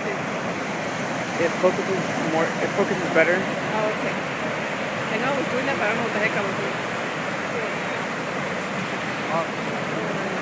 It focuses more. It focuses better. Oh, okay. I know I was doing that, but I don't know what the heck I was doing. Uh,